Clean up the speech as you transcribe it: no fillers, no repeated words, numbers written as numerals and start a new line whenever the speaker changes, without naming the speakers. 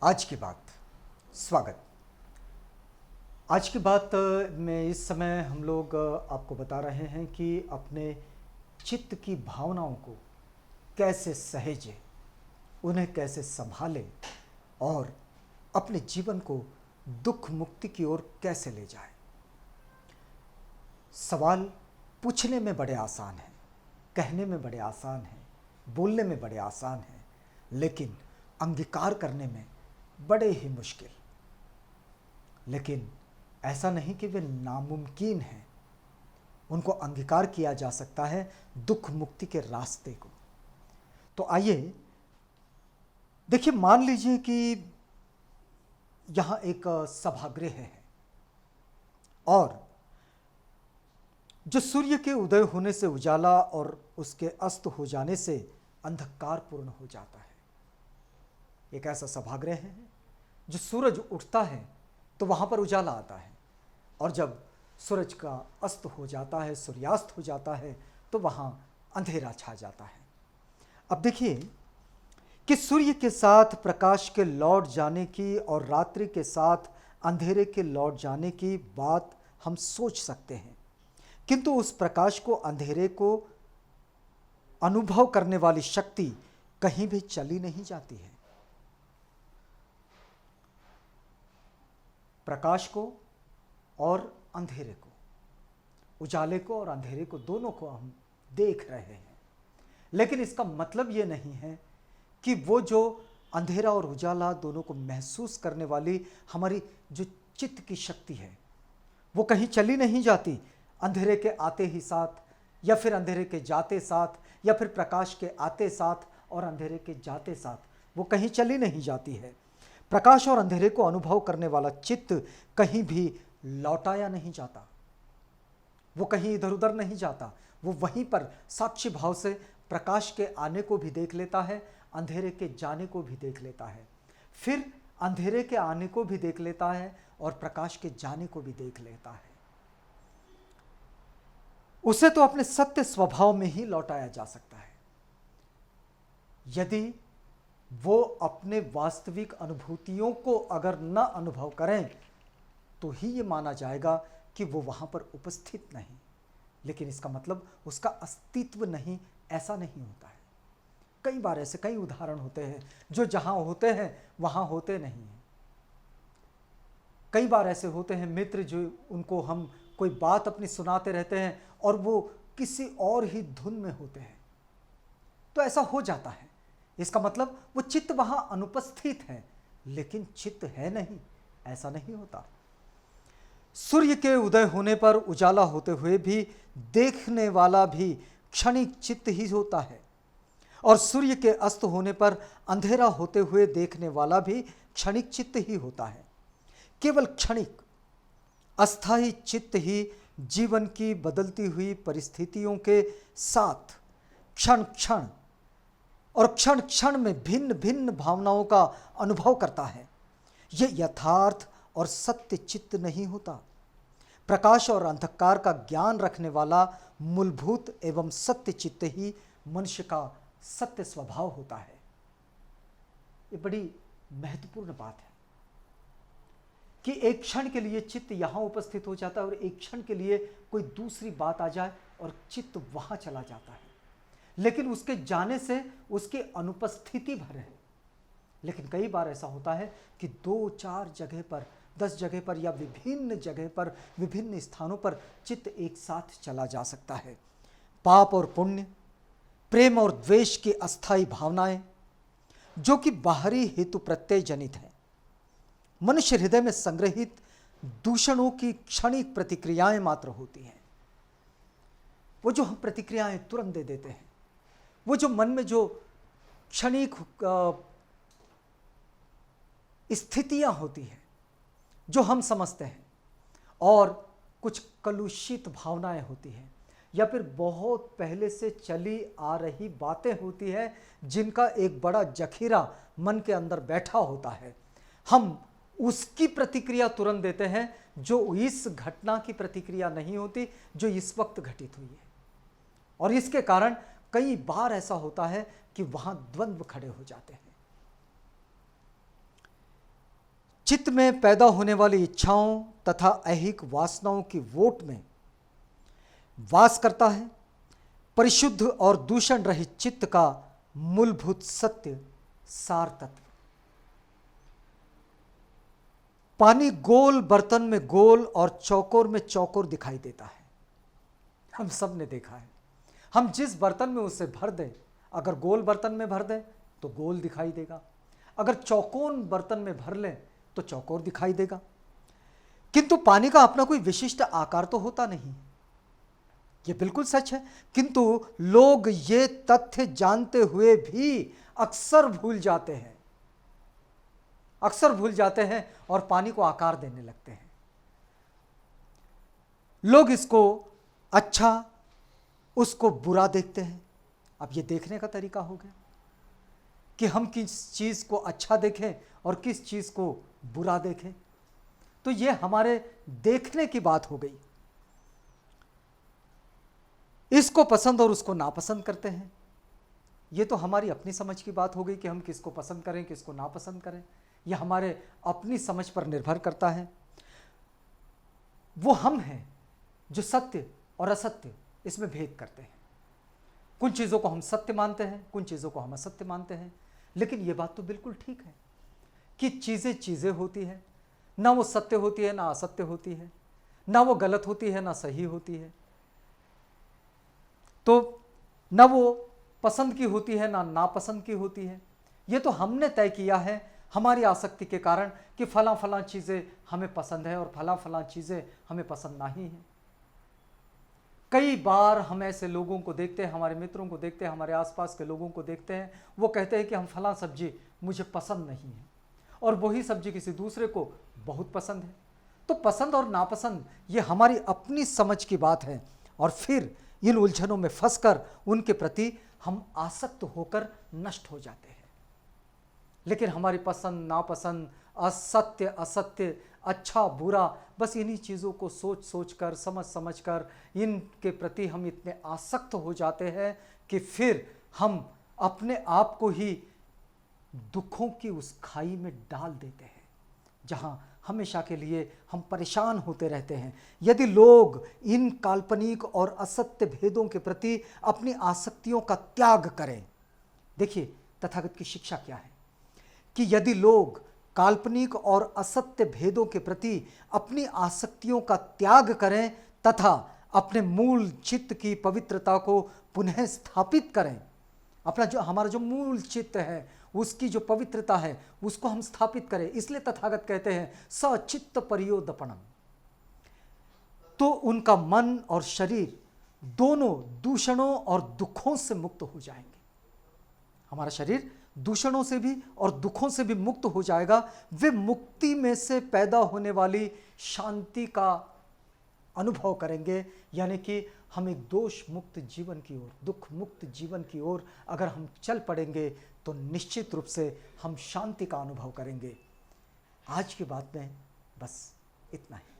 आज की बात। स्वागत। आज की बात में इस समय हम लोग आपको बता रहे हैं कि अपने चित्त की भावनाओं को कैसे सहेजें, उन्हें कैसे संभालें और अपने जीवन को दुख मुक्ति की ओर कैसे ले जाएं। सवाल पूछने में बड़े आसान हैं, कहने में बड़े आसान हैं, बोलने में बड़े आसान हैं, लेकिन अंगीकार करने में बड़े ही मुश्किल। लेकिन ऐसा नहीं कि वे नामुमकिन हैं, उनको अंगीकार किया जा सकता है दुख मुक्ति के रास्ते को। तो आइए देखिए, मान लीजिए कि यहाँ एक सभागृह है और जो सूर्य के उदय होने से उजाला और उसके अस्त हो जाने से अंधकार पूर्ण हो जाता है। एक ऐसा सभागृह है जो सूरज उठता है तो वहाँ पर उजाला आता है, और जब सूरज का अस्त हो जाता है, सूर्यास्त हो जाता है, तो वहाँ अंधेरा छा जाता है। अब देखिए कि सूर्य के साथ प्रकाश के लौट जाने की और रात्रि के साथ अंधेरे के लौट जाने की बात हम सोच सकते हैं, किंतु उस प्रकाश को, अंधेरे को अनुभव करने वाली शक्ति कहीं भी चली नहीं जाती है। प्रकाश को और अंधेरे को, उजाले को और अंधेरे को, दोनों को हम देख रहे हैं, लेकिन इसका मतलब ये नहीं है कि वो जो अंधेरा और उजाला दोनों को महसूस करने वाली हमारी जो चित्त की शक्ति है वो कहीं चली नहीं जाती। अंधेरे के आते ही साथ, या फिर अंधेरे के जाते साथ, या फिर प्रकाश के आते साथ और अंधेरे के जाते साथ वो कहीं चली नहीं जाती है। प्रकाश और अंधेरे को अनुभव करने वाला चित्त कहीं भी लौटाया नहीं जाता, वो कहीं इधर उधर नहीं जाता, वो वहीं पर साक्षी भाव से प्रकाश के आने को भी देख लेता है, अंधेरे के जाने को भी देख लेता है, फिर अंधेरे के आने को भी देख लेता है और प्रकाश के जाने को भी देख लेता है। उसे तो अपने सत्य स्वभाव में ही लौटाया जा सकता है। यदि वो अपने वास्तविक अनुभूतियों को अगर न अनुभव करें तो ही ये माना जाएगा कि वो वहाँ पर उपस्थित नहीं, लेकिन इसका मतलब उसका अस्तित्व नहीं, ऐसा नहीं होता है। कई बार ऐसे कई उदाहरण होते हैं जो जहाँ होते हैं वहाँ होते नहीं हैं। कई बार ऐसे होते हैं मित्र जो उनको हम कोई बात अपनी सुनाते रहते हैं और वो किसी और ही धुन में होते हैं, तो ऐसा हो जाता है। इसका मतलब वो चित्त वहां अनुपस्थित है, लेकिन चित्त है नहीं, ऐसा नहीं होता। सूर्य के उदय होने पर उजाला होते हुए भी देखने वाला भी क्षणिक चित्त ही होता है, और सूर्य के अस्त होने पर अंधेरा होते हुए देखने वाला भी क्षणिक चित्त ही होता है। केवल क्षणिक अस्थायी चित्त ही जीवन की बदलती हुई परिस्थितियों के साथ क्षण क्षण और क्षण क्षण में भिन्न भिन्न भावनाओं का अनुभव करता है। यह यथार्थ और सत्य चित्त नहीं होता। प्रकाश और अंधकार का ज्ञान रखने वाला मूलभूत एवं सत्य चित्त ही मनुष्य का सत्य स्वभाव होता है। ये बड़ी महत्वपूर्ण बात है कि एक क्षण के लिए चित्त यहाँ उपस्थित हो जाता है और एक क्षण के लिए कोई दूसरी बात आ जाए और चित्त वहाँ चला जाता है, लेकिन उसके जाने से उसकी अनुपस्थिति भर है। लेकिन कई बार ऐसा होता है कि 2-4 जगह पर, 10 जगह पर या विभिन्न जगह पर, विभिन्न स्थानों पर चित्त एक साथ चला जा सकता है। पाप और पुण्य, प्रेम और द्वेष की अस्थायी भावनाएं जो कि बाहरी हेतु प्रत्यय जनित है, मनुष्य हृदय में संग्रहित दूषणों की क्षणिक प्रतिक्रियाएं मात्र होती हैं। वो जो हम प्रतिक्रियाएं तुरंत दे देते हैं, वो जो मन में जो क्षणिक स्थितियां होती हैं जो हम समझते हैं, और कुछ कलुषित भावनाएं होती हैं, या फिर बहुत पहले से चली आ रही बातें होती हैं जिनका एक बड़ा जखीरा मन के अंदर बैठा होता है, हम उसकी प्रतिक्रिया तुरंत देते हैं जो इस घटना की प्रतिक्रिया नहीं होती जो इस वक्त घटित हुई है। और इसके कारण कई बार ऐसा होता है कि वहां द्वंद्व खड़े हो जाते हैं। चित्त में पैदा होने वाली इच्छाओं तथा ऐहिक वासनाओं की वोट में वास करता है। परिशुद्ध और दूषण रहित चित्त का मूलभूत सत्य सार तत्व। पानी गोल बर्तन में गोल और चौकोर में चौकोर दिखाई देता है। हम सब ने देखा है, हम जिस बर्तन में उसे भर दें, अगर गोल बर्तन में भर दें तो गोल दिखाई देगा, अगर चौकोर बर्तन में भर लें तो चौकोर दिखाई देगा। किंतु पानी का अपना कोई विशिष्ट आकार तो होता नहीं, यह बिल्कुल सच है। किंतु लोग ये तथ्य जानते हुए भी अक्सर भूल जाते हैं और पानी को आकार देने लगते हैं। लोग इसको अच्छा, उसको बुरा देखते हैं। अब ये देखने का तरीका हो गया कि हम किस चीज को अच्छा देखें और किस चीज को बुरा देखें, तो ये हमारे देखने की बात हो गई। इसको पसंद और उसको नापसंद करते हैं। ये तो हमारी अपनी समझ की बात हो गई कि हम किसको पसंद करें, किसको नापसंद करें। यह हमारे अपनी समझ पर निर्भर करता है। वो हम हैं जो सत्य और असत्य इसमें भेद करते हैं। कुछ चीज़ों को हम सत्य मानते हैं, कुछ चीज़ों को हम असत्य मानते हैं। लेकिन ये बात तो बिल्कुल ठीक है कि चीज़ें होती हैं, ना वो सत्य होती है ना असत्य होती है, ना वो गलत होती है ना सही होती है, तो ना वो पसंद की होती है ना नापसंद की होती है। ये तो हमने तय किया है हमारी आसक्ति के कारण कि फलां चीज़ें हमें पसंद है और फलां चीज़ें हमें पसंद नहीं है। कई बार हम ऐसे लोगों को देखते हैं, हमारे मित्रों को देखते हैं, हमारे आसपास के लोगों को देखते हैं, वो कहते हैं कि हम फलां सब्जी मुझे पसंद नहीं है और वही सब्जी किसी दूसरे को बहुत पसंद है। तो पसंद और नापसंद ये हमारी अपनी समझ की बात है और फिर इन उलझनों में फंसकर उनके प्रति हम आसक्त होकर नष्ट हो जाते हैं। लेकिन हमारी पसंद नापसंद, असत्य असत्य, अच्छा बुरा, बस इन्हीं चीज़ों को सोच कर, समझ कर इनके प्रति हम इतने आसक्त हो जाते हैं कि फिर हम अपने आप को ही दुखों की उस खाई में डाल देते हैं जहां हमेशा के लिए हम परेशान होते रहते हैं। यदि लोग इन काल्पनिक और असत्य भेदों के प्रति अपनी आसक्तियों का त्याग करें, देखिए तथागत की शिक्षा क्या है कि यदि लोग काल्पनिक और असत्य भेदों के प्रति अपनी आसक्तियों का त्याग करें तथा अपने मूल चित्त की पवित्रता को पुनः स्थापित करें, अपना हमारा जो मूल चित्त है उसकी जो पवित्रता है उसको हम स्थापित करें। इसलिए तथागत कहते हैं सचित्त परियोदपणम। तो उनका मन और शरीर दोनों दूषणों और दुखों से मुक्त हो जाएंगे। हमारा शरीर दूषणों से भी और दुखों से भी मुक्त हो जाएगा। वे मुक्ति में से पैदा होने वाली शांति का अनुभव करेंगे, यानी कि हम एक दोष मुक्त जीवन की ओर, दुख मुक्त जीवन की ओर अगर हम चल पड़ेंगे तो निश्चित रूप से हम शांति का अनुभव करेंगे। आज की बात में बस इतना ही।